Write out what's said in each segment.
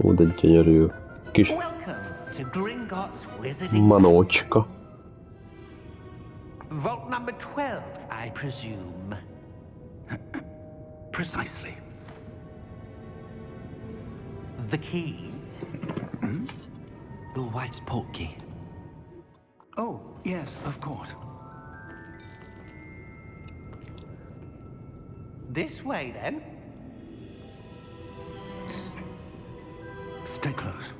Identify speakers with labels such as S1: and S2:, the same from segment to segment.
S1: Ó, de gyönyörű kis manócska.
S2: Vault number 12, I presume.
S3: Precisely.
S2: The key?
S3: Your wife's portkey. Oh, yes, of course.
S2: This way, then.
S3: Stay close.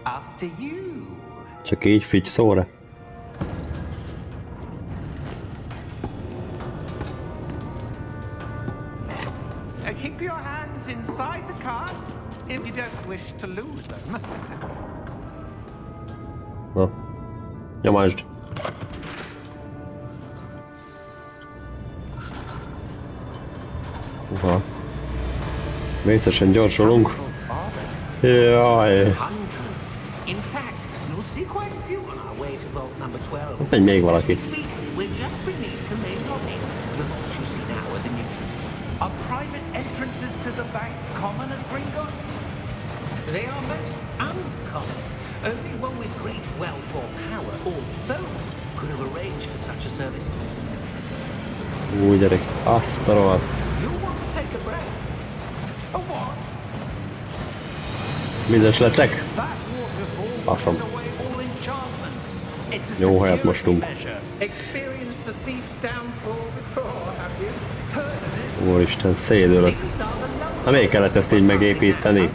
S2: After you.
S1: Csak így figy szóra.
S2: Keep your hands inside the cart if you don't wish to lose them.
S1: Na, nyomásd. Uha. Vészesen gyorsulunk. Jaj.
S2: In fact, you'll see quite a few on our way to vault number 12.
S1: Megy még valaki.
S2: As we speak, we're just beneath the main lobby. The vaults you see now are the newest. Are private entrances to the bank common at Gringotts? They are most uncommon. Only one with great wealth or power, or both, could have arranged for such a service.
S1: Új gyerek, azt a rohadt.
S2: You'll want to take a breath. A what?
S1: Vizes leszek.
S2: That waterfall
S1: Awesome.
S2: washes away all enchantments. It's a
S1: Jó helyet
S2: security
S1: mostunk.
S2: measure. Experienced the thief's downfall before, have you? Heard of it?
S1: Úristen, szédülök.
S2: These are the numbers.
S1: Na miért kellett ezt így megépíteni?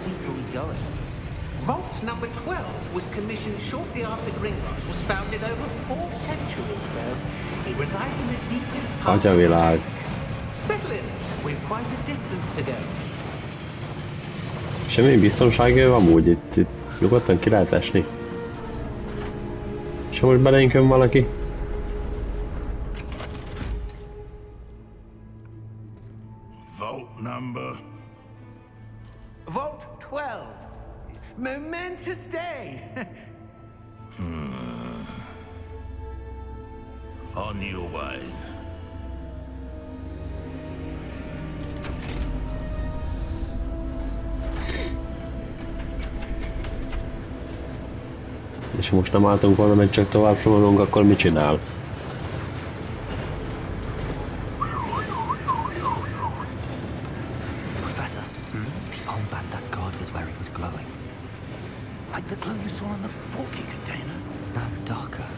S2: Vault number 12 was commissioned shortly after Gringotts was founded over 4 centuries ago. It resides in the deepest part of the
S1: Atyavilág.
S2: bank. Settle in. We've quite a distance to go.
S1: Semmi biztonsági amúgy itt nyugodtan ki lehet esni. És most belénk jön valaki?
S3: Vault number.
S2: Vault 12. Momentous day.
S3: On your way.
S1: És most nem álltunk volna meg csak tovább sorolunk, akkor mit csinál?
S3: Professor, the armband that guard was wearing was glowing. Like the glow you saw on the portkey container? No, darker.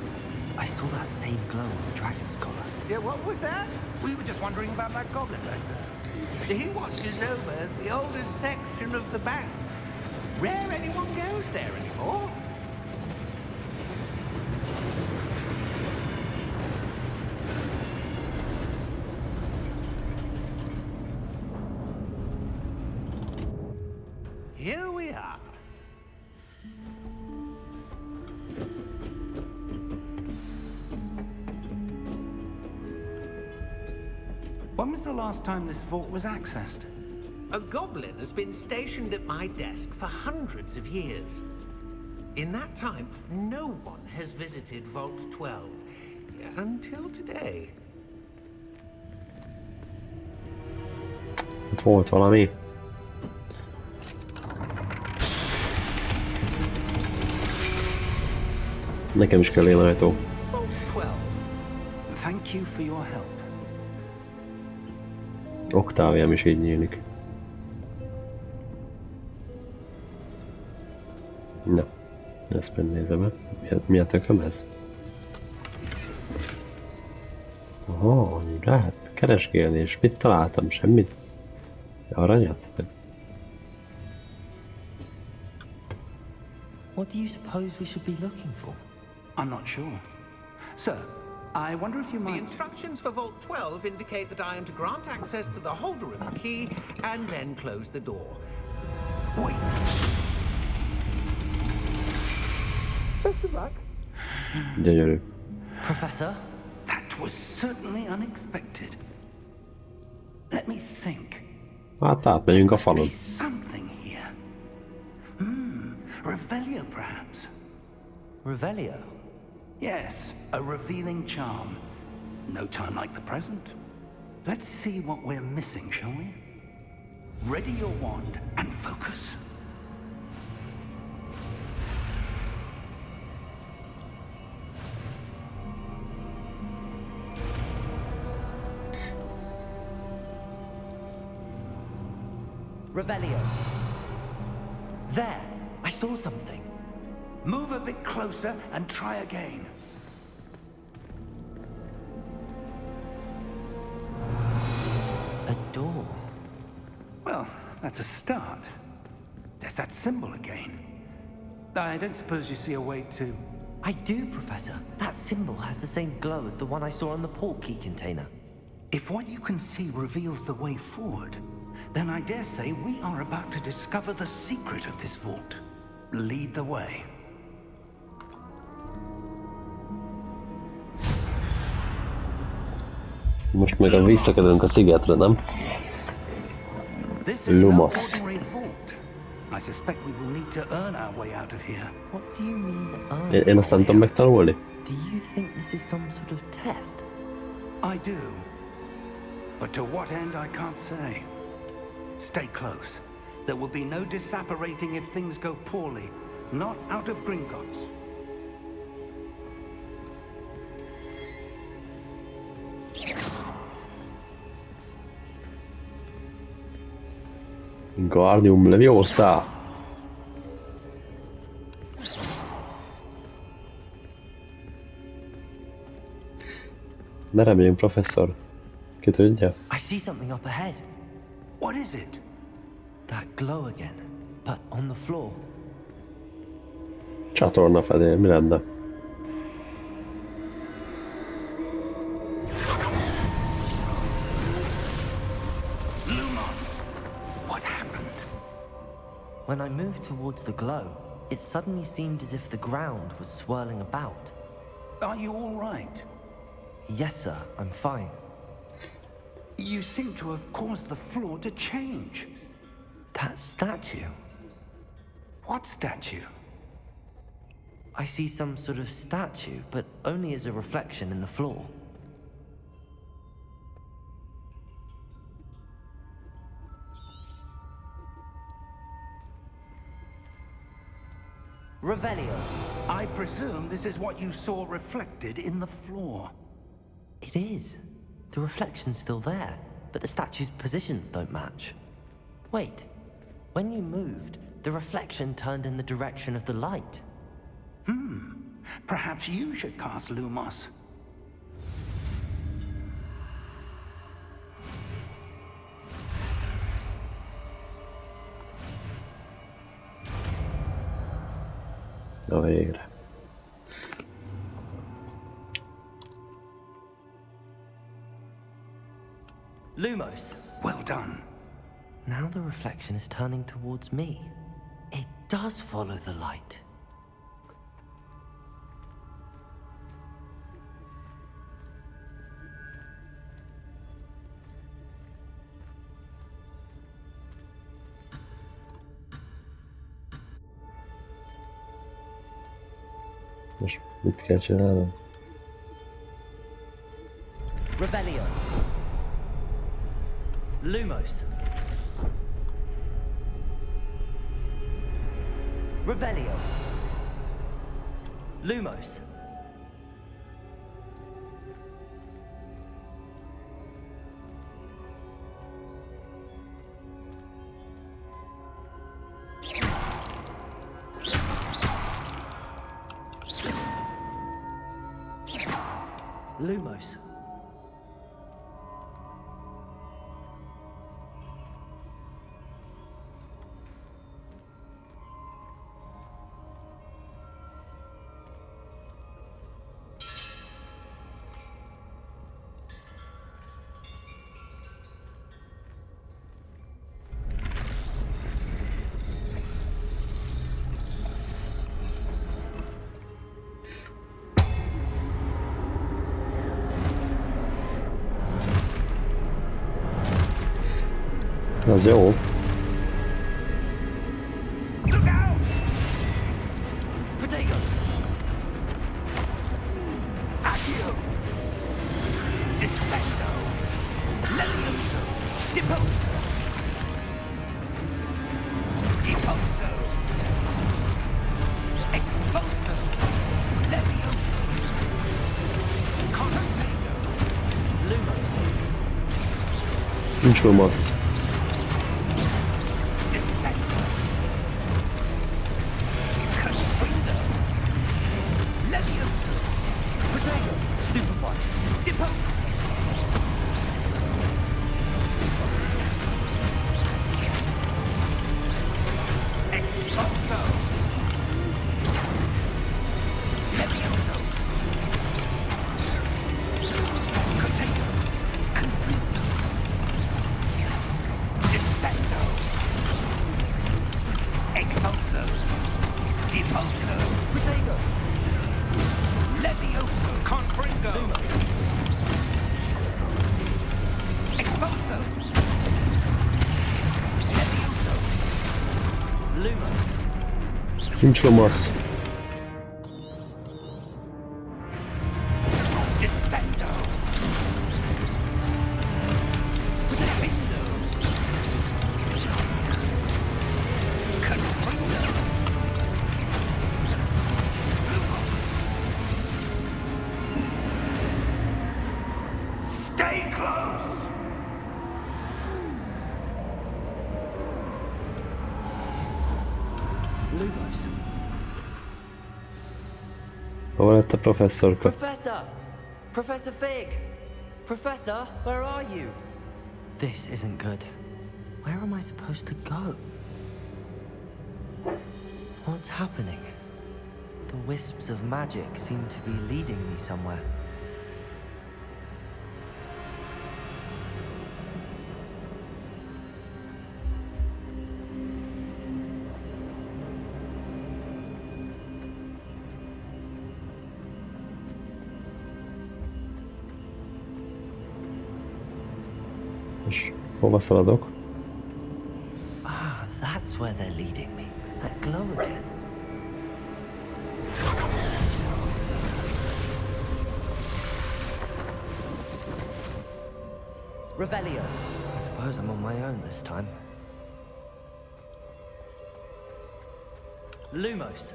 S3: I saw that same glow on the dragon's collar.
S2: Yeah, what was that?
S3: We were just wondering about that goblin back there.
S2: He watches over the oldest section of the bank. Rare anyone goes there anymore. Here we are.
S3: When was the last time this vault was accessed?
S2: A goblin has been stationed at my desk for hundreds of years. In that time, no one has visited Vault 12 until today.
S1: Itt volt valami. Nekem is kell ajtó.
S2: Vault 12.
S3: Thank you for your help.
S1: Oktáviám is így nyílik. Na, ezt megnézem el. Mi a tököm ez? Aha, lehet keresgélni, és mit találtam? Semmit? Aranyat?
S4: What do you suppose we should be looking for?
S3: I'm not sure. Sir, I wonder if you
S2: The
S3: might...
S2: instructions for Vault 12 indicate that I am to grant access to the holder of the key and then close the door.
S3: Wait!
S2: Best of luck.
S1: Gyönyörű.
S4: Professor?
S3: That was certainly unexpected. Let me think.
S1: Hát átmegyünk a
S3: Must
S1: falon.
S3: be something here. Revelio, perhaps.
S4: Revelio?
S2: Yes, a revealing charm. No time like the present. Let's see what we're missing, shall we? Ready your wand and focus.
S4: Revelio. There! I saw something.
S2: Move a bit closer and try again.
S4: A door.
S2: Well, that's a start. There's that symbol again. I don't suppose you see a way to...
S4: I do, Professor. That symbol has the same glow as the one I saw on the port key container.
S2: If what you can see reveals the way forward, then I dare say we are about to discover the secret of this vault. Lead the way.
S1: Most meg a visszakerülünk a szigetre, nem?
S2: This is no
S1: Lumos.
S2: ordinary vault. I suspect we will need to earn our way out of here.
S4: What do you mean, earn
S1: Én azt nem tudom megtanulni.
S4: Do you think this is some sort of test?
S2: I do. But to what end, I can't say. Stay close. There will be no disapparating if things go poorly. Not out of Gringotts.
S1: Guardium Leviosa. Merre megyünk, professzor? Ki tudja?
S4: I see something up ahead.
S2: What is it?
S4: That glow again, but on the floor.
S1: Csatorna felé, mi lenne?
S2: What happened?
S4: When I moved towards the glow, it suddenly seemed as if the ground was swirling about.
S2: Are you all right?
S4: Yes, sir, I'm fine.
S2: You seem to have caused the floor to change.
S4: That statue.
S2: What statue?
S4: I see some sort of statue, but only as a reflection in the floor. Revelio.
S2: I presume this is what you saw reflected in the floor.
S4: It is. The reflection's still there, but the statue's positions don't match. Wait. When you moved, the reflection turned in the direction of the light.
S2: Perhaps you should cast Lumos.
S1: Na végre.
S4: Lumos.
S2: Well done.
S4: Now the reflection is turning towards me. It does follow the light.
S1: Most mit kell csinálnom?
S4: Revelio. Lumos. Revelio. Lumos. Lumos.
S1: Az jó.
S4: Protego.
S1: Lumos.
S2: Descendo. Confringo. Levioso. Potato. Stupefy. Depose. Expulso. Levioso. Potato. Confringo. Descendo. Expulso. Depulso. Potato. Levioso. Confringo. Expulso. Levioso.
S4: Lumos.
S1: Lumos.
S2: Descendo. Defendo. Confringo. Stay close.
S4: Lumos.
S1: Hol lett a professzorka?
S4: Professor! Professor Fig! Professor, where are you? This isn't good. Where am I supposed to go? What's happening? The wisps of magic seem to be leading me somewhere.
S1: És hova szaladok?
S4: Ah, that's where they're leading me. That glow again. Revelio. I suppose I'm on my own this time. Lumos.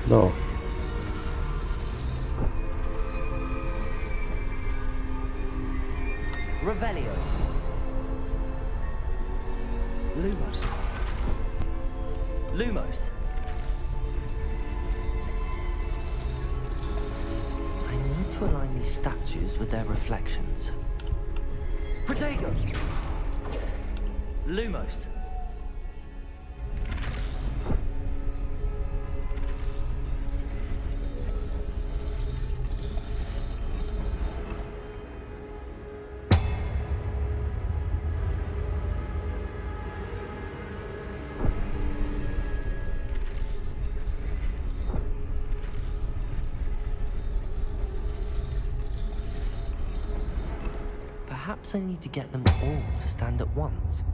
S1: No.
S4: Revelio. Lumos. Lumos. I need to align these statues with their reflections. Protego. Lumos. Perhaps I need to get them all to stand at once.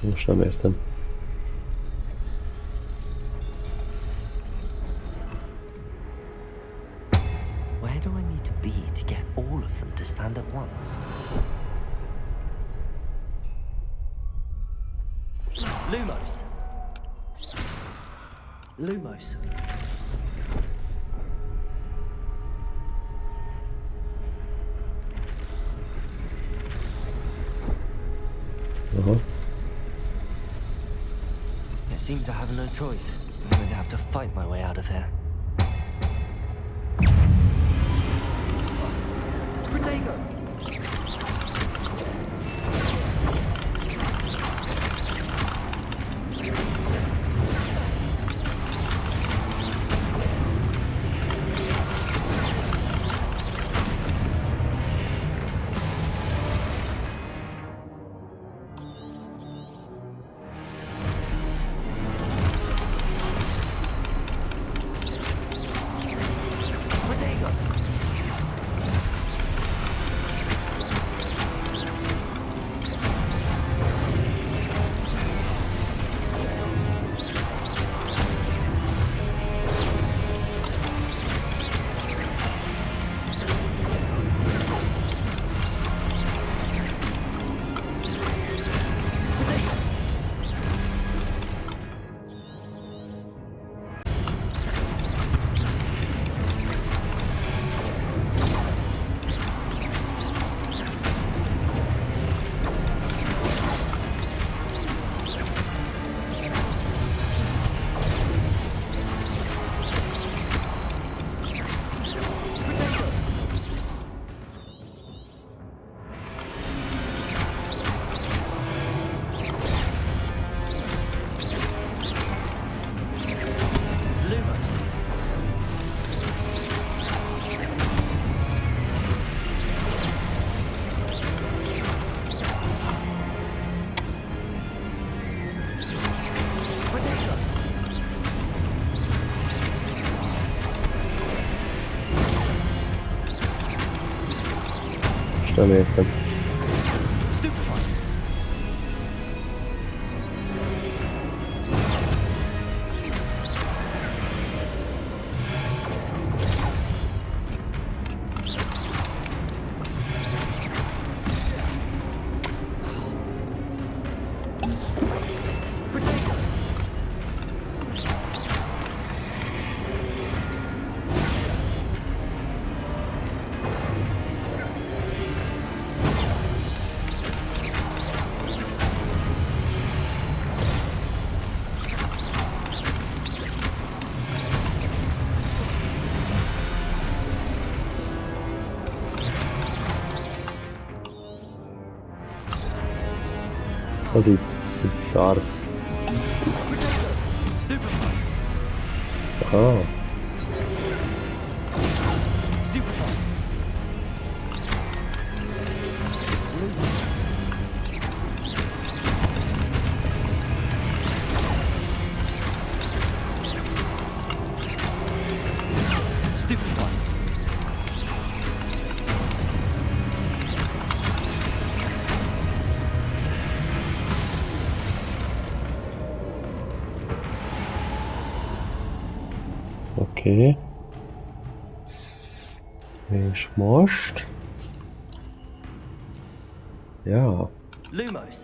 S1: Most nem értem.
S4: Where do I need to be to get all of them to stand at once? Lumos. Lumos.
S1: Aha.
S4: It seems I have no choice. I'm going to have to fight my way out of here. Protego!
S1: Most nem értem. Az így szar. Aha. Oké. És most... Ja.
S4: Lumos.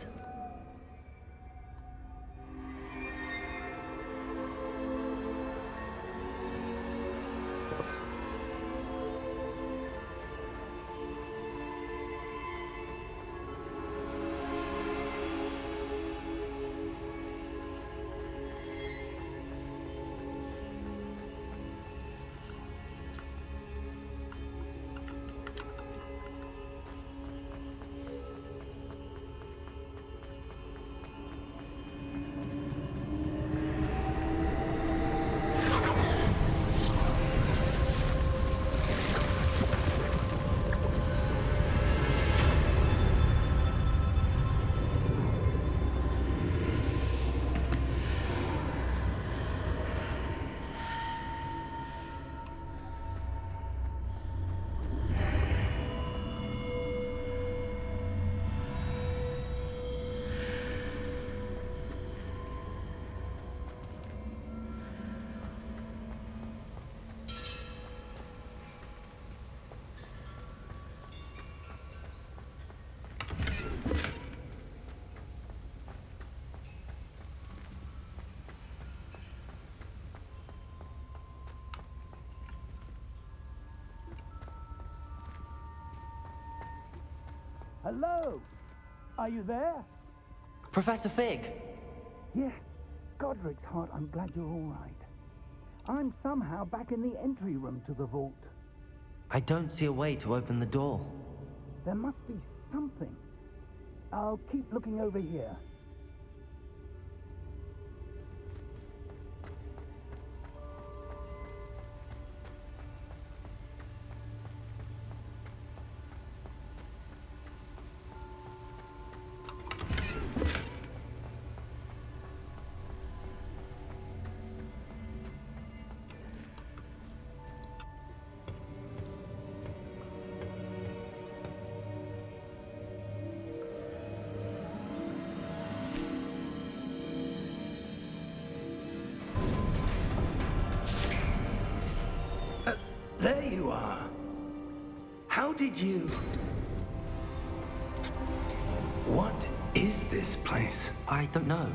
S2: Hello? Are you there?
S4: Professor Fig.
S2: Yes. Godric's heart, I'm glad you're all right. I'm somehow back in the entry room to the vault.
S4: I don't see a way to open the door.
S2: There must be something. I'll keep looking over here.
S5: There you are. How did you... What is this place?
S4: I don't know.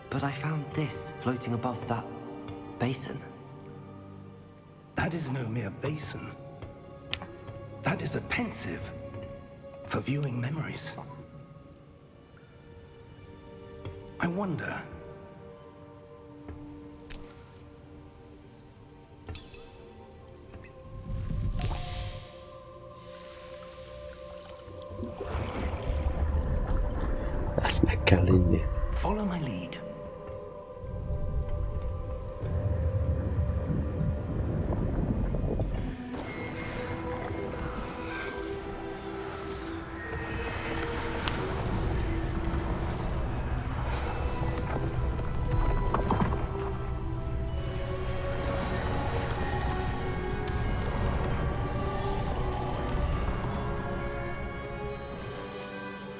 S4: But I found this floating above that basin.
S5: That is no mere basin. That is a pensive for viewing memories. I wonder...
S1: Ezt meg kell inni.
S5: Follow my lead.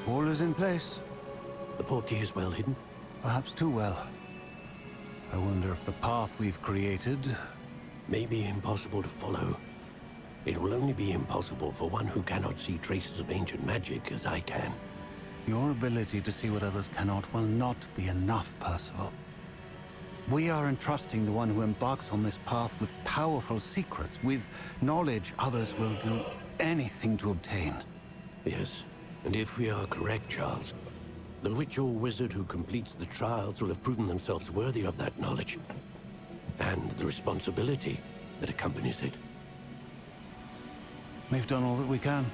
S6: All is in place.
S7: The portkey is well hidden.
S6: Perhaps too well. I wonder if the path we've created...
S7: May be impossible to follow. It will only be impossible for one who cannot see traces of ancient magic as I can.
S6: Your ability to see what others cannot will not be enough, Percival. We are entrusting the one who embarks on this path with powerful secrets, with knowledge others will do anything to obtain.
S7: Yes, and if we are correct, Charles, the witch or wizard who completes the trials will have proven themselves worthy of that knowledge, and the responsibility that accompanies it.
S6: We've done all that we can.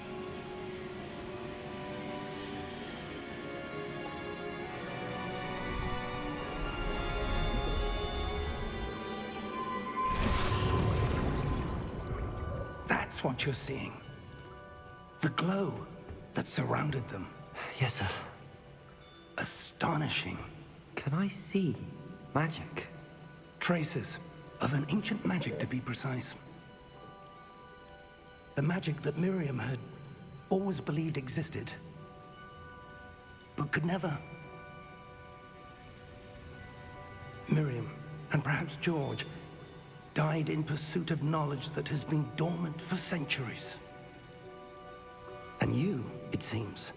S5: That's what you're seeing. The glow that surrounded them.
S4: Yes, sir.
S5: Astonishing.
S4: Can I see magic?
S5: Traces of an ancient magic, to be precise. The magic that Miriam had always believed existed, but could never. Miriam, and perhaps George, died in pursuit of knowledge that has been dormant for centuries. And you, it seems,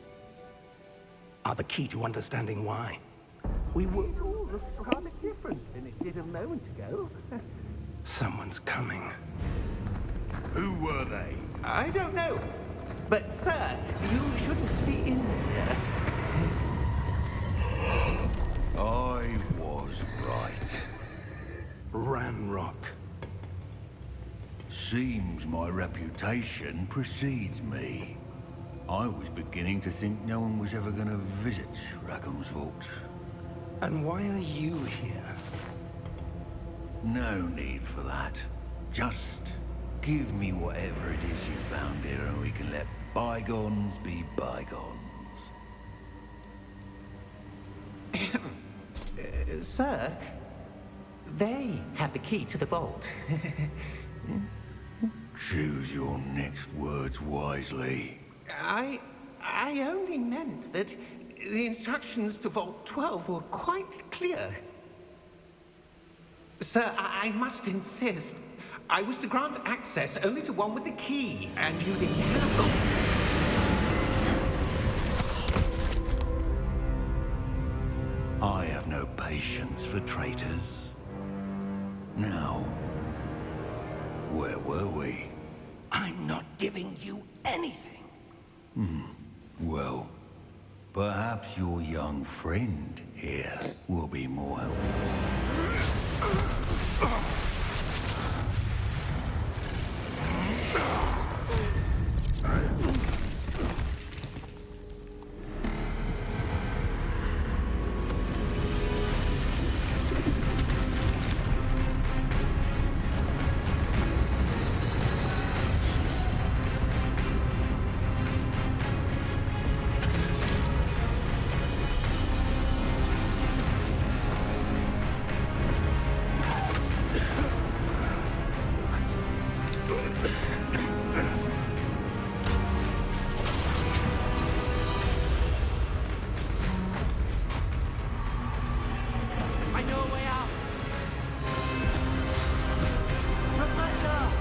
S5: are the key to understanding why. We were...
S2: All looks rather different than it did a moment ago.
S5: Someone's coming.
S8: Who were they?
S2: I don't know. But, sir, you shouldn't be in here.
S8: I was right.
S5: Ranrock.
S8: Seems my reputation precedes me. I was beginning to think no one was ever going to visit Rackham's vault.
S5: And why are you here?
S8: No need for that. Just give me whatever it is you found here and we can let bygones be bygones.
S2: Sir, they have the key to the vault.
S8: Choose your next words wisely.
S2: I only meant that the instructions to Vault 12 were quite clear. Sir, I must insist. I was to grant access only to one with the key, and you didn't have them.
S8: I have no patience for traitors. Now, where were we?
S5: I'm not giving you anything.
S8: Well, perhaps your young friend here will be more helpful.
S2: I know a way out. Professor!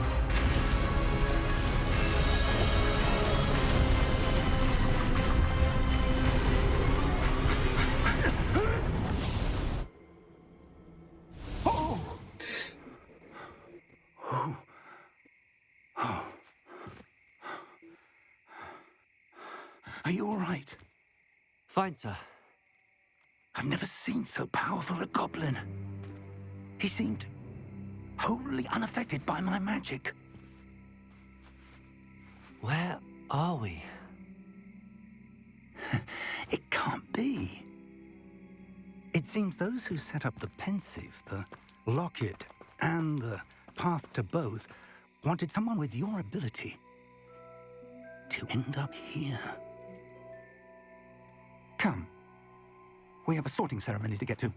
S5: Are you all right?
S4: Fine, sir.
S5: I've never seen so powerful a goblin. He seemed wholly unaffected by my magic.
S4: Where are we?
S5: It can't be. It seems those who set up the pensive, the locket, and the path to both wanted someone with your ability to end up here. Come. We have a sorting ceremony to get to.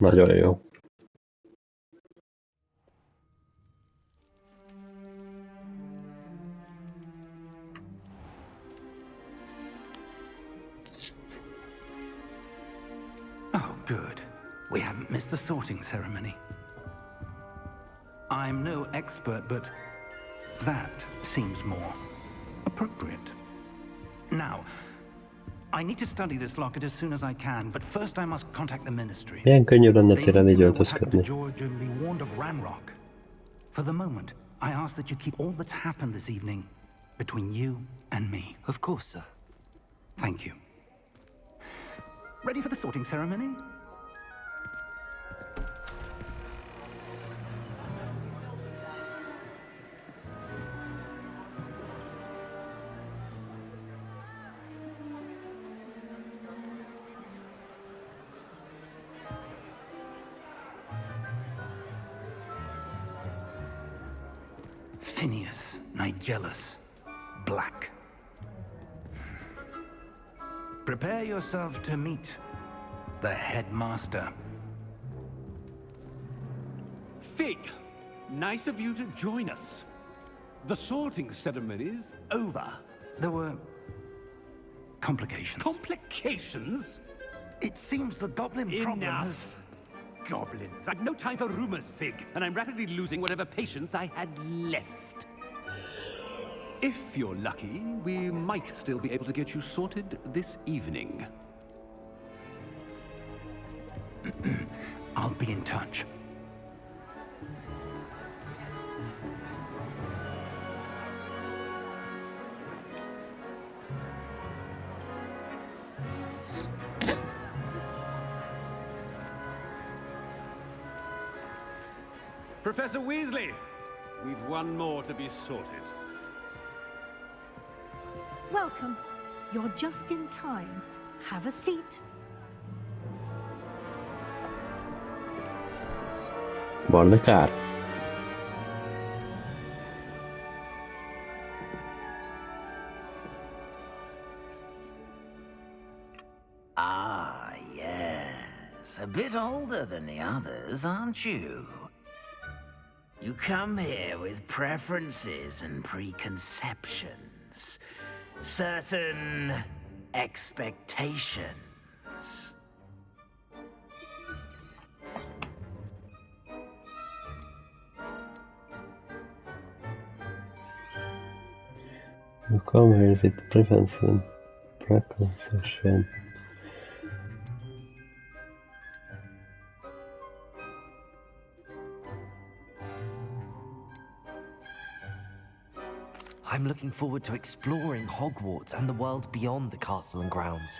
S1: Nagyon jó.
S5: Oh, good. We haven't missed the sorting ceremony. I'm no expert, but that seems more appropriate. Now, I need to study this locket as soon as I can, but first I must contact the ministry.
S1: Milyen könnyű lenne
S5: They
S1: télen
S5: need
S1: így
S5: to know what happened to
S1: öltözködni.
S5: George and be warned of Ranrock. For the moment, I ask that you keep all that's happened this evening between you and me.
S3: Of course, sir.
S5: Thank you. Ready for the sorting ceremony? Phineas, Nigellus, Black. Prepare yourself to meet the headmaster.
S9: Fig, nice of you to join us. The sorting ceremony's over.
S5: There were complications.
S9: Complications?
S5: It seems the goblin problem has...
S9: Enough. Goblins. I've no time for rumors, Fig, and I'm rapidly losing whatever patience I had left. If you're lucky, we might still be able to get you sorted this evening.
S5: I'll be in touch.
S9: Professor Weasley, we've one more to be sorted.
S10: Welcome. You're just in time. Have a seat.
S1: Van kár?
S2: Ah, yes. A bit older than the others, aren't you? You come here with preferences and preconceptions. Certain expectations.
S1: You come here with preference and preconception.
S4: I'm looking forward to exploring Hogwarts and the world beyond the castle and grounds.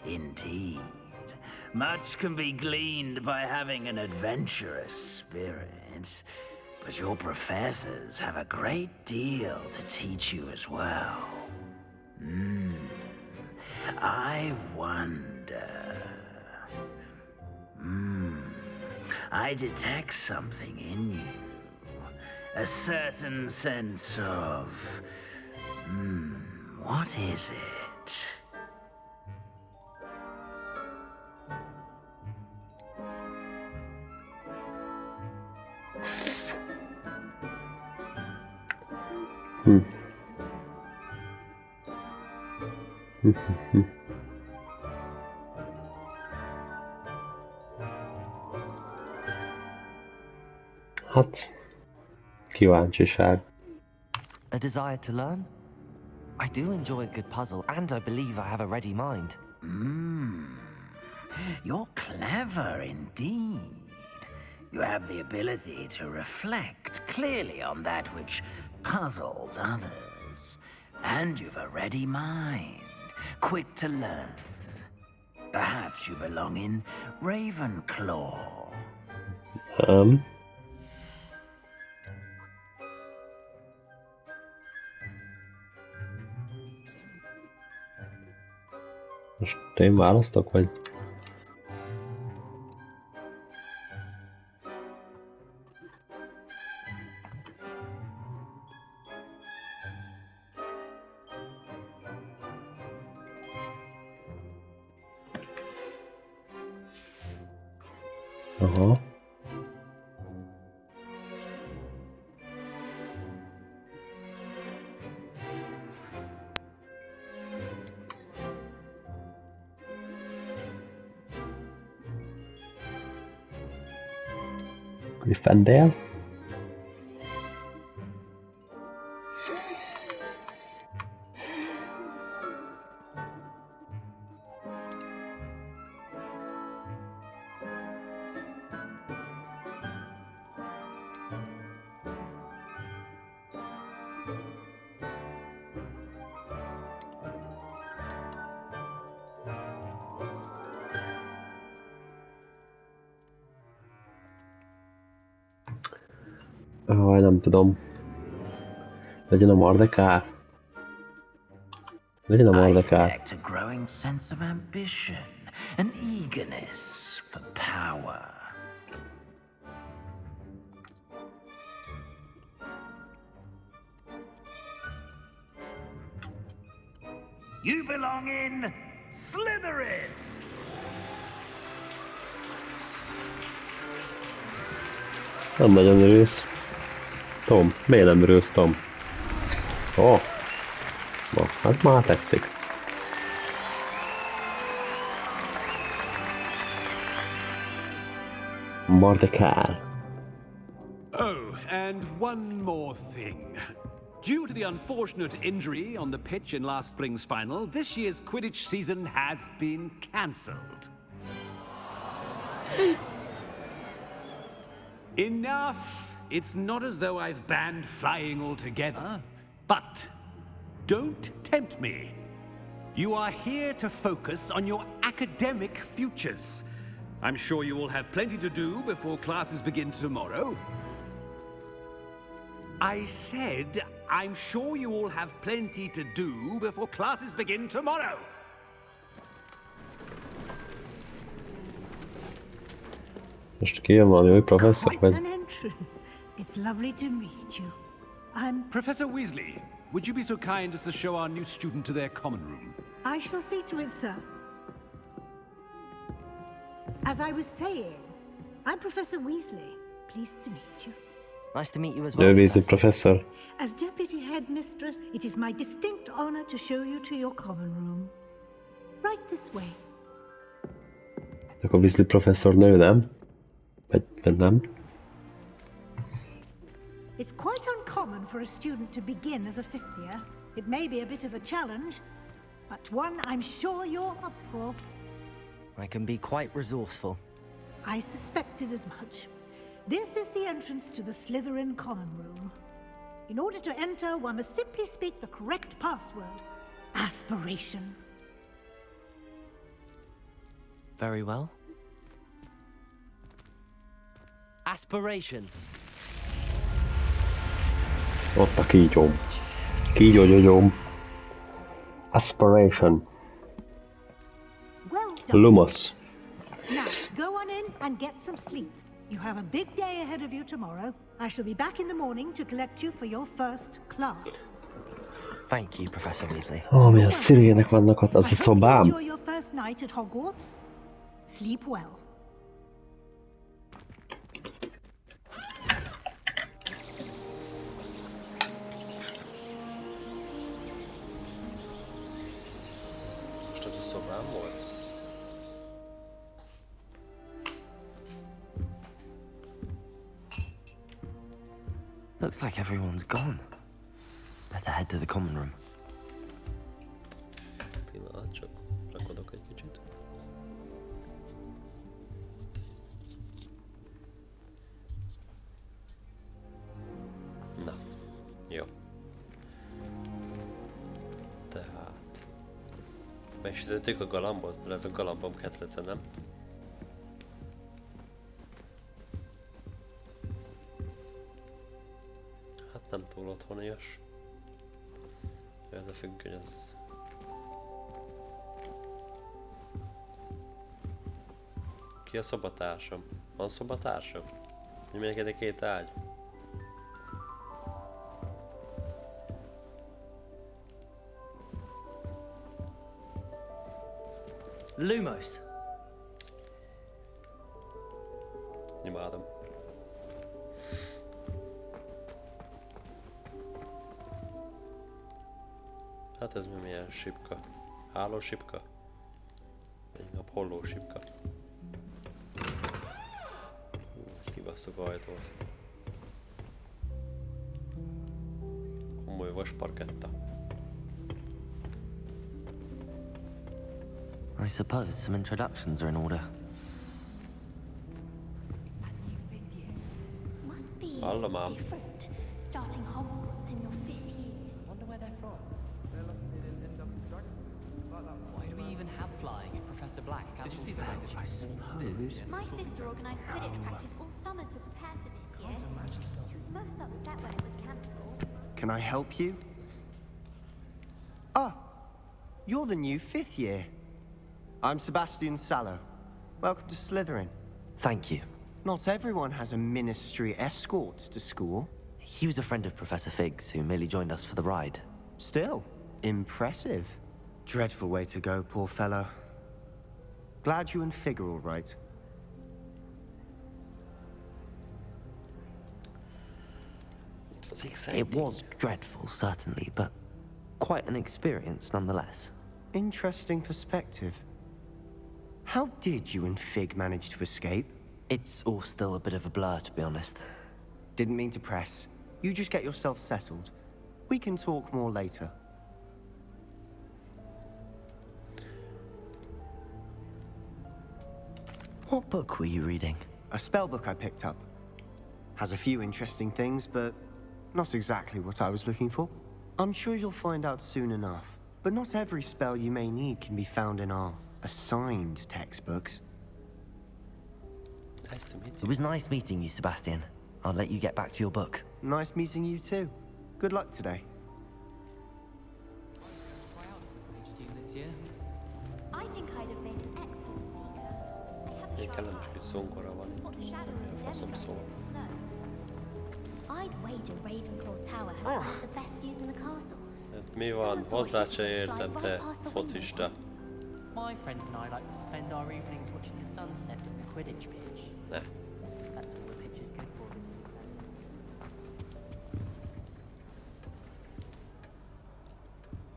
S2: Indeed. Much can be gleaned by having an adventurous spirit, but your professors have a great deal to teach you as well. I wonder... I detect something in you. A certain sense of... what is it?
S1: Hát, kíváncsiság.
S4: A desire to learn? I do enjoy a good puzzle, and I believe I have a ready mind.
S2: You're clever indeed. You have the ability to reflect clearly on that which puzzles others. And you've a ready mind, quick to learn. Perhaps you belong in Ravenclaw.
S1: Most én választok, vagy? Aha. Gryffindor. Nem tudom. Legyen a Mardekár. Legyen a
S2: I
S1: Mardekár.
S2: detect a growing sense of ambition, an eagerness for power. You belong in Slytherin!
S1: Nem nagyon örülsz. Tom, miért nem örülsz, Tom? Ó. Na, hát már tetszik. Mardekár.
S9: Oh, and one more thing. Due to the unfortunate injury on the pitch in last spring's final, this year's Quidditch season has been cancelled. Enough! It's not as though I've banned flying altogether, but don't tempt me. You are here to focus on your academic futures. I'm sure you will have plenty to do before classes begin tomorrow. I said, I'm sure you all have plenty to do before classes begin tomorrow.
S1: Most ki jön valami új professzor,
S10: Quite
S1: vagy?
S10: an entrance. It's lovely to meet you. I'm...
S9: Professor Weasley, would you be so kind as to show our new student to their common room?
S10: I shall see to it, sir. As I was saying, I'm Professor Weasley. Pleased to meet you.
S4: Nice to meet you as well,
S1: Weasley
S4: Professor.
S1: professzor.
S10: As Deputy Headmistress, it is my distinct honor to show you to your common room. Right this way.
S1: Akkor Weasley professzor nő, nem? Vagy nem?
S10: It's quite uncommon for a student to begin as a fifth year. It may be a bit of a challenge, but one I'm sure you're up for.
S4: I can be quite resourceful.
S10: I suspected as much. This is the entrance to the Slytherin common room. In order to enter, one must simply speak the correct password. Aspiration.
S4: Very well. Aspiration.
S1: Ott a kígyóm. Kígyógyógyóm. Aspiration.
S10: Well done.
S1: Lumos.
S10: Now, go on in and get some sleep. You have a big day ahead of you tomorrow. I shall be back in the morning to collect you for your first class.
S4: Thank you, Professor Weasley.
S1: Ó, milyen szirének vannak ott, az a
S10: I hope you
S1: szobám.
S10: enjoy your first night at Hogwarts. Sleep well.
S1: Most az a szobám volt?
S4: Looks like everyone's gone. Better head to the common room.
S1: Pillanat, csak rakodok egy kicsit. Na, jó. Tehát... Megisítettük a galambot, mert ez a galambom kedvence, nem? Hát nem túl otthonias. Ez a függöny, ez... Ki a szobatársam? Van szobatársam? Mindenkinek két ágy?
S4: Lumos.
S1: Hát ez mi milyen sipka? Hálósipka? Vagy inkább hollósipka? Kibasszuk ajtót. Komoly vasparketta.
S4: I suppose some introductions are in order.
S11: Must be
S1: Hello, Mom.
S11: different, starting Hogwarts in your 5th year.
S12: Wonder where they're from. Why do we even have flying if Professor Black cancelled the match?
S3: I suppose.
S11: My sister organised Quidditch practice all summer to prepare for this year. Most upset when it was cancelled.
S13: Can I help you? Ah, you're the new 5th year. I'm Sebastian Sallow. Welcome to Slytherin.
S4: Thank you.
S13: Not everyone has a ministry escort to school.
S4: He was a friend of Professor Fig's who merely joined us for the ride.
S13: Still, impressive. Dreadful way to go, poor fellow. Glad you and Fig are all right.
S4: It was dreadful, certainly, but quite an experience nonetheless.
S13: Interesting perspective. How did you and Fig manage to escape?
S4: It's all still a bit of a blur, to be honest.
S13: Didn't mean to press. You just get yourself settled. We can talk more later.
S4: What book were you reading?
S13: A spell book I picked up. Has a few interesting things, but not exactly what I was looking for. I'm sure you'll find out soon enough. But not every spell you may need can be found in our assigned textbooks.
S1: Nice to meet
S4: It
S1: you.
S4: was nice meeting you, Sebastian. I'll let you get back to your book.
S13: Nice meeting you too. Good luck today.
S12: Try out for the Quidditch team this year.
S11: I think I'd have made an excellent seeker. I have a
S1: Ei
S11: sharp
S1: kellemes
S11: eye.
S1: kis zonkora van.
S11: Spot the shadow of the
S1: Faszom
S11: demon
S1: szól.
S11: in the snow. I'd wager Ravenclaw Tower has some of the best views in the castle.
S1: Hát mi van? Hozzá se értem, te focista.
S12: My friends and I like to spend our evenings watching the sunset at the Quidditch pitch.
S1: Ne.
S12: That's all the pitch is good for.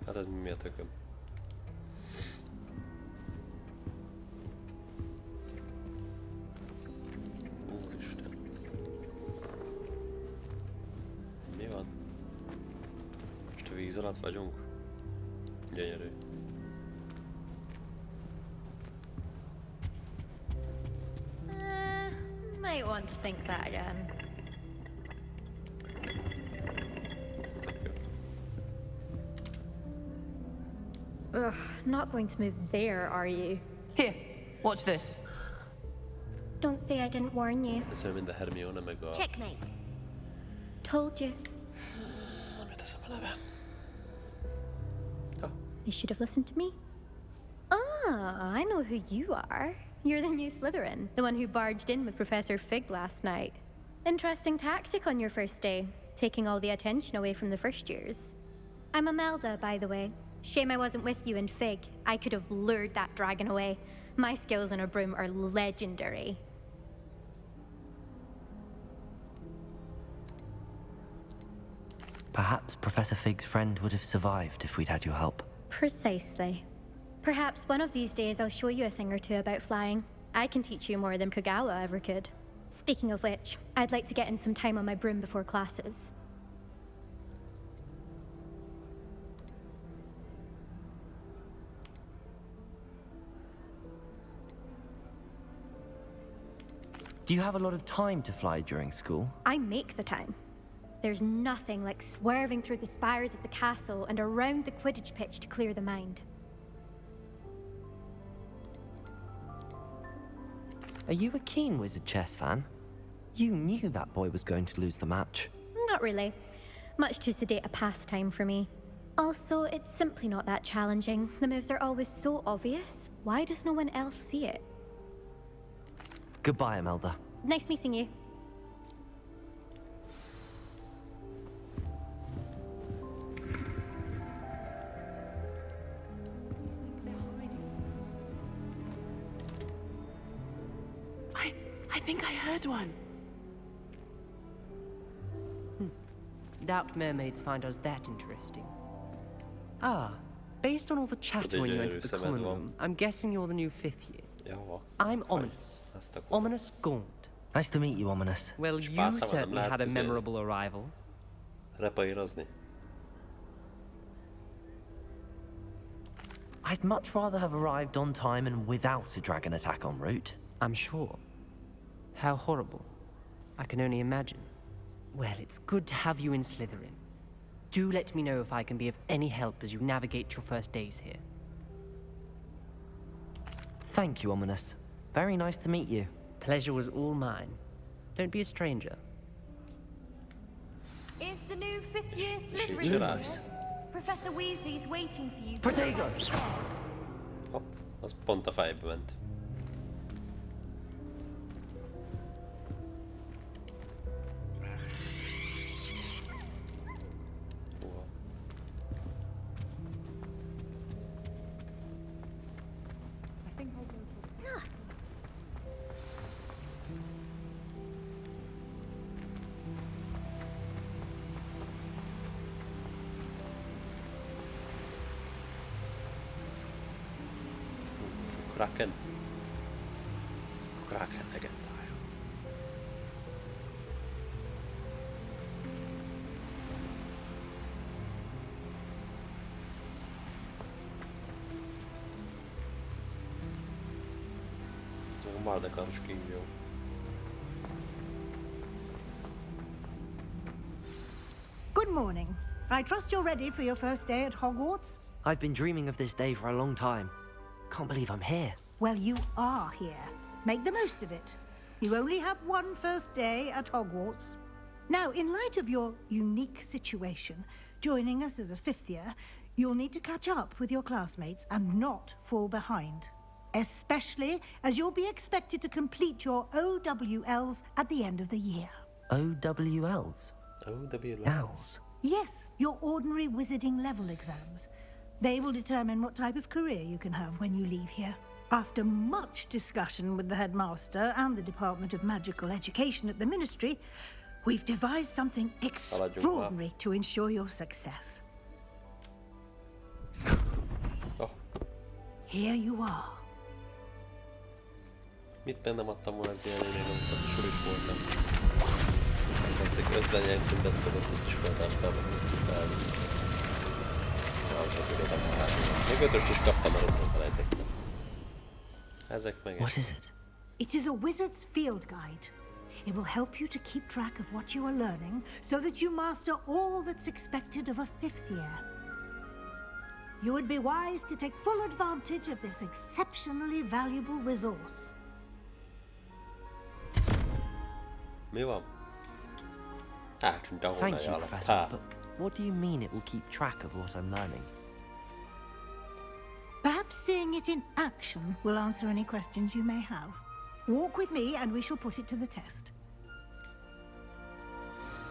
S1: Hát ez mi a tököm? Úristen. Mi van? Most a víz alatt vagyunk? Gyönyörű.
S14: Might want to think that again. Ugh, not going to move there, are you?
S12: Here, watch this.
S11: Don't say I didn't warn you.
S1: Ez olyan, mint a Hermione meg a...
S11: Checkmate. Told you.
S1: Nem jut eszembe a neve.
S14: You should have listened to me. Ah, I know who you are. You're the new Slytherin, the one who barged in with Professor Fig last night. Interesting tactic on your first day, taking all the attention away from the first years. I'm Imelda, by the way. Shame I wasn't with you and Fig. I could have lured that dragon away. My skills on a broom are legendary.
S4: Perhaps Professor Fig's friend would have survived if we'd had your help.
S14: Precisely. Perhaps one of these days I'll show you a thing or two about flying. I can teach you more than Kagawa ever could. Speaking of which, I'd like to get in some time on my broom before classes.
S4: Do you have a lot of time to fly during school?
S14: I make the time. There's nothing like swerving through the spires of the castle and around the Quidditch pitch to clear the mind.
S4: Are you a keen Wizard chess fan? You knew that boy was going to lose the match.
S14: Not really. Much too sedate a pastime for me. Also, it's simply not that challenging. The moves are always so obvious. Why does no one else see it?
S4: Goodbye, Imelda.
S14: Nice meeting you.
S12: I think I heard one. Doubt mermaids find us that interesting. Ah, based on all the chatter when you entered the
S1: Szemed
S12: common
S1: van.
S12: room, I'm guessing you're the new 5th year.
S1: Jó,
S12: I'm
S1: hagy
S12: Ominous.
S1: ezt a kurva.
S12: Ominous Gaunt.
S4: Nice to meet you, Ominous.
S12: Well, you
S1: pár szava nem
S12: certainly
S1: lehet
S12: had a
S1: izélni.
S12: memorable arrival.
S1: Repairozni.
S4: I'd much rather have arrived on time and without a dragon attack en route.
S12: I'm sure. How horrible. I can only imagine. Well, it's good to have you in Slytherin. Do let me know if I can be of any help as you navigate your first days here.
S4: Thank you, Ominous. Very nice to meet you.
S12: Pleasure was all mine. Don't be a stranger.
S11: Is the new 5th year Slytherin
S1: Lumos.
S11: here? Professor Weasley's waiting for you.
S4: Protego!
S1: Hopp, az pont a fejbe ment. Húha. Ez a Kraken. Kraken legendája. Ez meg a Mardekaros kígyó.
S10: Good morning. I trust you're ready for your first day at Hogwarts?
S4: I've been dreaming of this day for a long time. Can't believe I'm here.
S10: Well, you are here. Make the most of it. You only have one first day at Hogwarts. Now, in light of your unique situation, joining us as a 5th year, you'll need to catch up with your classmates and not fall behind. Especially as you'll be expected to complete your OWLs at the end of the year.
S4: OWLs?
S1: OWLs.
S10: Yes, your ordinary wizarding level exams. They will determine what type of career you can have when you leave here. After much discussion with the headmaster and the Department of Magical Education at the Ministry, we've devised something extraordinary to ensure your success.
S1: Oh.
S10: Here you are.
S1: Mit bennem adtam volna egy ilyen lényeg, amikor sulis voltam. Tetszik 50 jegyzőndet tudod, hogy iskoltás felvenni. Még 5-öst is kaptam, mert ott felejtettem. Ezek meg...
S4: What is it?
S10: It is a wizard's field guide. It will help you to keep track of what you are learning so that you master all that's expected of a 5th year. You would be wise to take full advantage of this exceptionally valuable resource.
S1: Mi van? Eltűnt a
S4: Thank you,
S1: hónalja
S4: Professor,
S1: alatt.
S4: but what do you mean it will keep track of what I'm learning?
S10: Perhaps seeing it in action will answer any questions you may have. Walk with me and we shall put it to the test.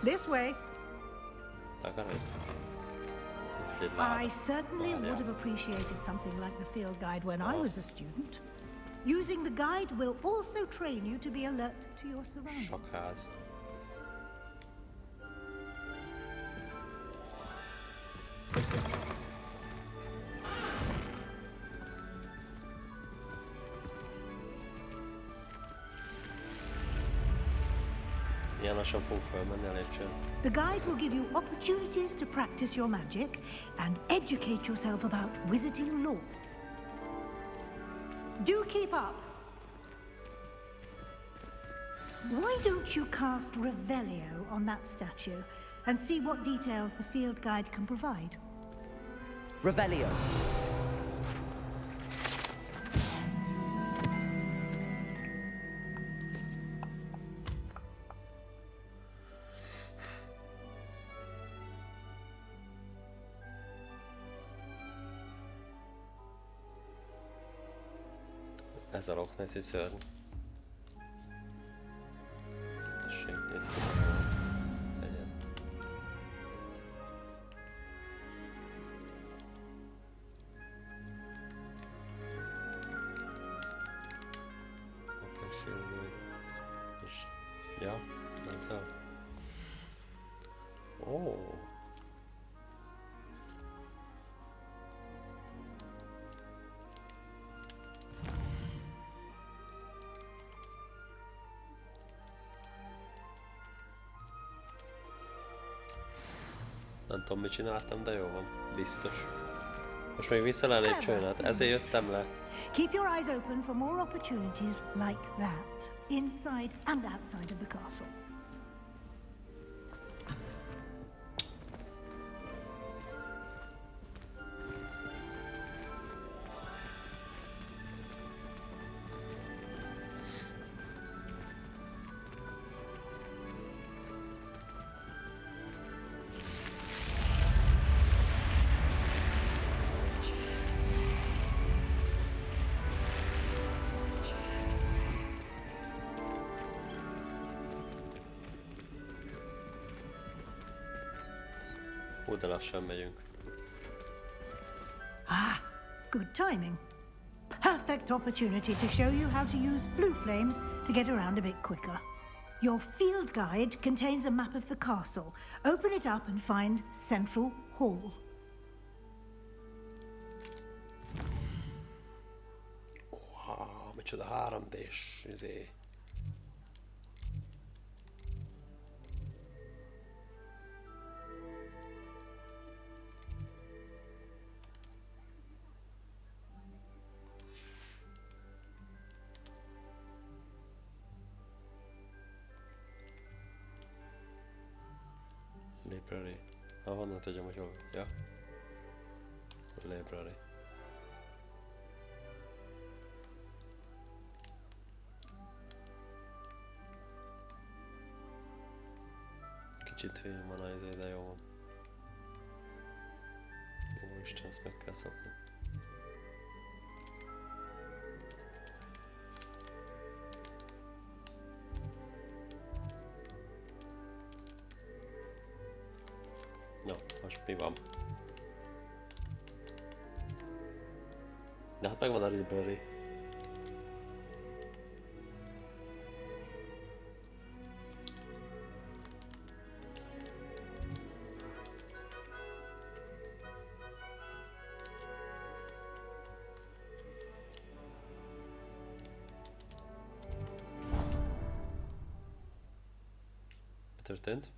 S10: This way. I certainly would have appreciated something like the field guide when I was a student. Using the guide will also train you to be alert to your surroundings.
S1: Sakház. Milyen lassan fogunk felmenni a lépcsőn.
S10: The guide will give you opportunities to practice your magic and educate yourself about wizarding lore. Do keep up! Why don't you cast Revelio on that statue and see what details the field guide can provide?
S12: Revelio.
S1: Ez a Loch Nessi szörny. Tessék, nézd ki. Legyen. Open szülő. És... Ja, ezzel. Ó. tudom, mit csináltam, de jó van. Biztos. Most még vissza le lépcsőn, hát ezért jöttem le.
S10: Keep your eyes open for more opportunities like that, inside and outside of the castle.
S1: De lassan megyünk.
S10: Ah, good timing. Perfect opportunity to show you how to use blue flames to get around a bit quicker. Your field guide contains a map of the castle. Open it up and find Central Hall.
S1: Wow, micsoda 3D-s izé. Library. Honnan tudjam, hogy hol? Ja. Library. Kicsit film van az, de jó van. Úristen, ezt meg kell szokni. Na, most mi van? De hát megvan a library. Mi történt?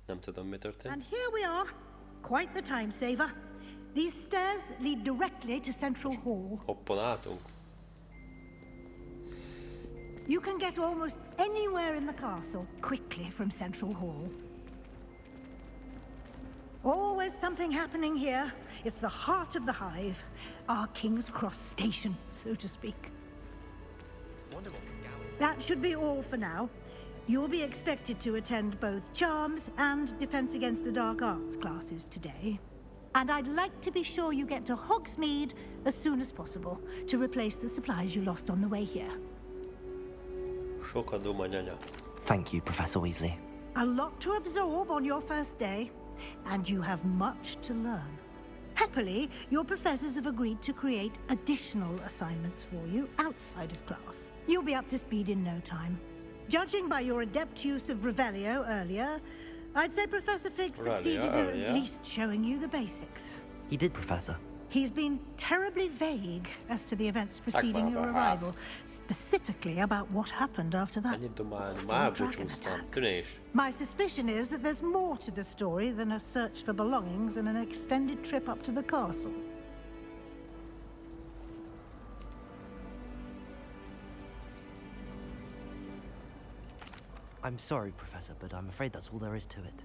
S1: Nem tudom, mi történt.
S10: And here we are. Quite the time saver. These stairs lead directly to Central Hall.
S1: Hoppon álltunk.
S10: You can get almost anywhere in the castle quickly from Central Hall. Always something happening here. It's the heart of the hive. Our King's Cross station, so to speak. That should be all for now. You'll be expected to attend both Charms and Defense Against the Dark Arts classes today. And I'd like to be sure you get to Hogsmeade as soon as possible to replace the supplies you lost on the way here.
S4: Thank you, Professor Weasley.
S10: A lot to absorb on your first day, and you have much to learn. Happily, your professors have agreed to create additional assignments for you outside of class. You'll be up to speed in no time. Judging by your adept use of Revelio earlier, I'd say Professor Fig succeeded in at least showing you the basics.
S4: He did, Professor.
S10: He's been terribly vague as to the events preceding your arrival, specifically about what happened after that awful dragon attack. My suspicion is that there's more to the story than a search for belongings and an extended trip up to the castle.
S4: I'm sorry, Professor, but I'm afraid that's all there is to it.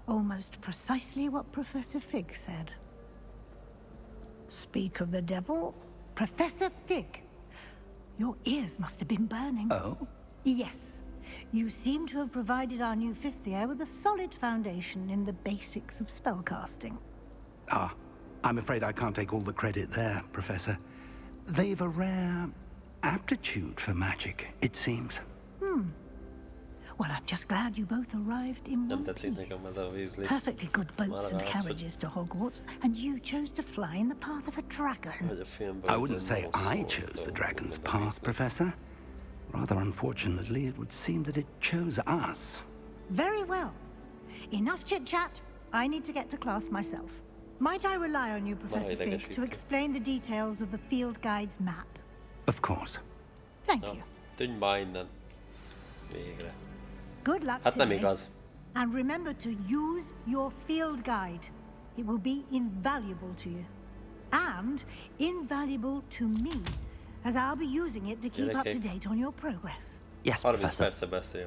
S10: Almost precisely what Professor Fig said. Speak of the devil, Professor Fig. Your ears must have been burning.
S5: Oh?
S10: Yes. You seem to have provided our new fifth year with a solid foundation in the basics of spellcasting.
S5: Ah, I'm afraid I can't take all the credit there, Professor. They've a rare aptitude for magic, it seems.
S10: Well, I'm just glad you both arrived in one piece. Perfectly good boats and carriages to Hogwarts, and you chose to fly in the path of a dragon.
S5: I wouldn't say I chose the dragon's path, Professor. Rather unfortunately, it would seem that it chose us.
S10: Very well. Enough chit-chat. I need to get to class myself. Might I rely on you, Professor Fig, to explain the details of the field guide's map?
S5: Of course.
S10: Thank you.
S1: Tűnj már innen. Végre.
S10: Good luck
S1: Hát nem
S10: today.
S1: igaz.
S10: And remember to use your field guide. It will be invaluable to you. And invaluable to me, as I'll be using it to keep up to date on your progress.
S4: Yes, Professor.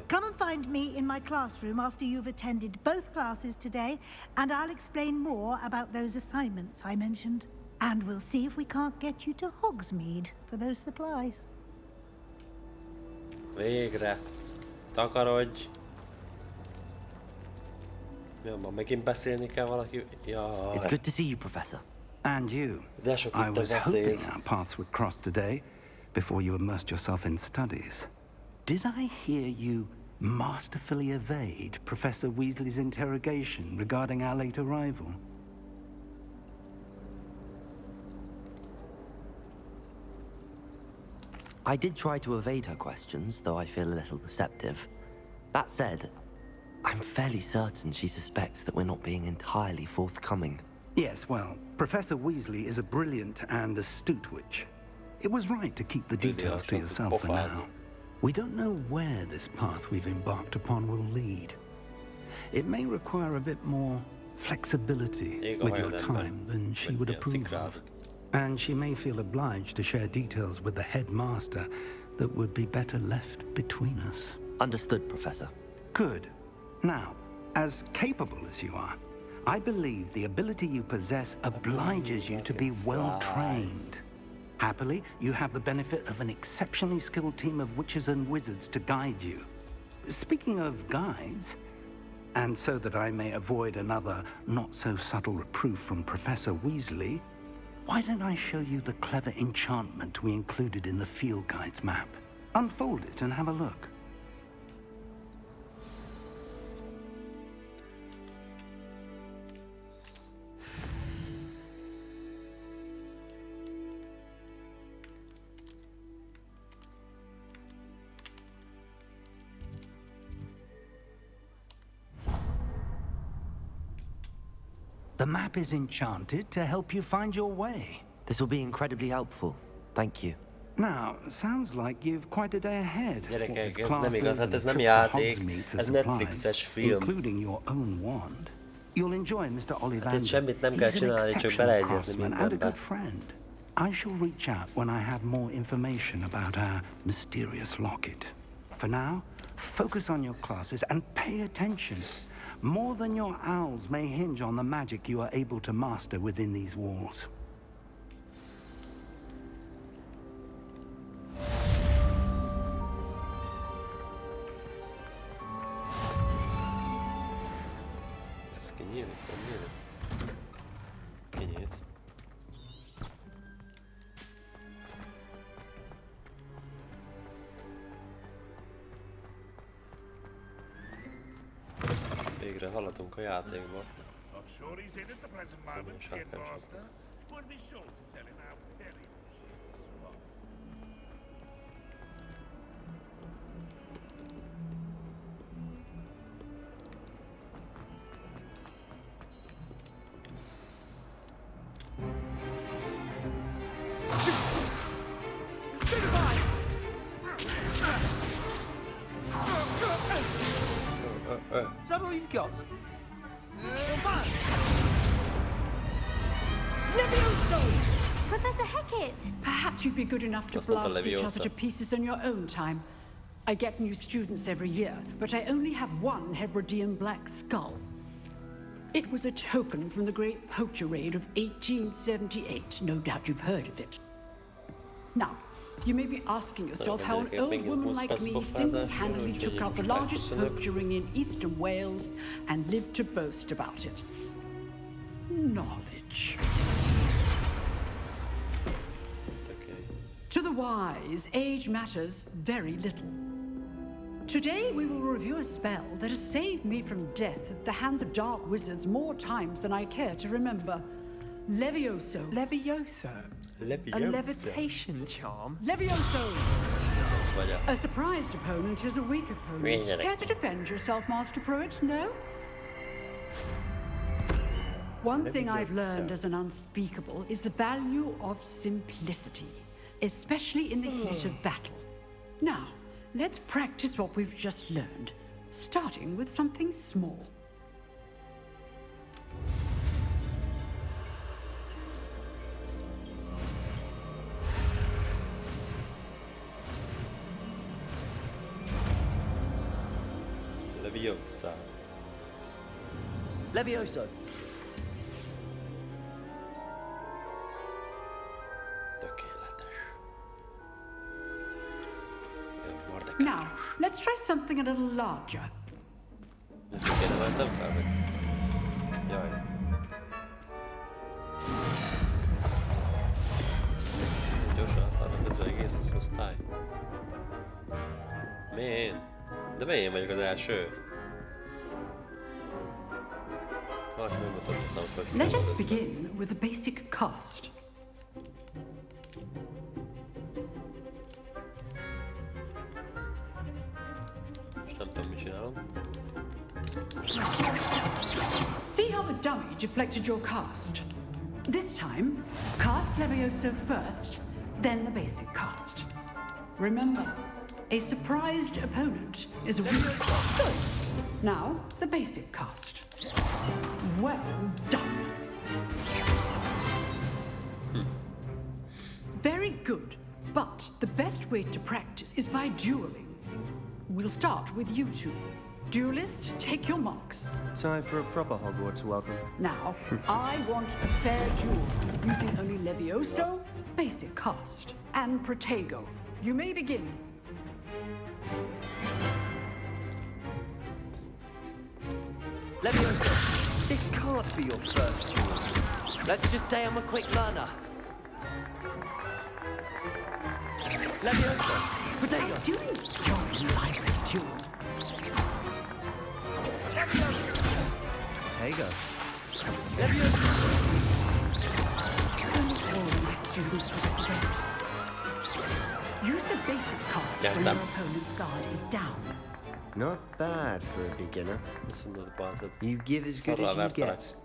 S10: Come and find me in my classroom after you've attended both classes today, and I'll explain more about those assignments I mentioned. And we'll see if we can't get you to Hogsmeade for those supplies.
S1: Végre. Takarodj. Jó, ma megint beszélni kell valaki. Jaj.
S4: It's good to see you, Professor.
S5: And you. I was hoping our paths would cross today, before you immersed yourself in studies. Did I hear you masterfully evade Professor Weasley's interrogation regarding our late arrival?
S4: I did try to evade her questions, though I feel a little deceptive. That said, I'm fairly certain she suspects that we're not being entirely forthcoming.
S5: Yes, well, Professor Weasley is a brilliant and astute witch. It was right to keep the details to yourself for now. We don't know where this path we've embarked upon will lead. It may require a bit more flexibility with your time than she would approve of. And she may feel obliged to share details with the headmaster that would be better left between us.
S4: Understood, Professor.
S5: Good. Now, as capable as you are, I believe the ability you possess obliges you to be well trained. Happily, you have the benefit of an exceptionally skilled team of witches and wizards to guide you. Speaking of guides, and so that I may avoid another not-so-subtle reproof from Professor Weasley, why don't I show you the clever enchantment we included in the field guide's map? Unfold it and have a look. The map is enchanted to help you find your way.
S4: This will be incredibly helpful. Thank you.
S5: Now, sounds like you've quite a day ahead.
S1: Gyerekek, ez nem igaz, hát ez nem játék, ez Netflixes film.
S5: Including your own wand. You'll enjoy Mr. Ollivander.
S1: Hát semmit nem kell
S5: He's an
S1: csinálni, csak
S5: exceptional
S1: beleegyezni
S5: craftsman and a
S1: mindenbe.
S5: good friend. I shall reach out when I have more information about our mysterious locket. For now, focus on your classes and pay attention. More than your owls may hinge on the magic you are able to master within these walls.
S1: Ez kinyílik, nem nyílik? Kinyílt. Végre haladunk a játékba.
S15: Not sure he's in at the present moment, Kid Master. Would be sure to tell him how very much he was.
S9: Is that all you've got?
S16: Levioso!
S14: Professor Hecat!
S16: Perhaps you'd be good enough to blast each other to pieces in your own time. I get new students every year, but I only have one Hebridean black skull. It was a token from the Great Poacher Raid of 1878. No doubt you've heard of it. Now, you may be asking yourself how an old woman like me single-handedly took out the largest poacher ring in eastern Wales and lived to boast about it. Knowledge. To the wise, age matters very little. Today we will review a spell that has saved me from death at the hands of dark wizards more times than I care to remember. Levioso.
S12: Levioso? A levitation charm?
S16: Levioso! A surprised opponent is a weak opponent. Care to defend yourself, Master Pruitt? No? One thing I've learned as an unspeakable is the value of simplicity, especially in the heat of battle. Now, let's practice what we've just learned. starting with something small.
S1: Leviosa.
S4: Levioso.
S1: Tökéletes.
S16: Now, let's try something a little larger.
S1: Nu tycker jag det var ända färdigt. Jaj. Joshua, talán ez egész osztály. Miért? De miért én vagyok az első?
S16: Let us begin with the basic cast.
S1: Most nem tudom, mit csinálom.
S16: See how the dummy deflected your cast? This time, cast Levioso first, then the basic cast. Remember, a surprised opponent is a weak. Good. Now, the basic cast. Well done. Very good. But the best way to practice is by dueling. We'll start with you two. Duelists, take your marks.
S13: Time for a proper Hogwarts welcome.
S16: Now, I want a fair duel, using only Levioso, basic cast, and Protego. You may begin.
S4: Levioso, this can't be your first duel. Let's just say I'm a quick learner. Levioso, Protego.
S16: Do you enjoy lively duel?
S13: Protego.
S16: Levioso. All my students for this event. Use the basic cast when your opponent's guard is down.
S13: Not bad for a beginner. You give as good as you get.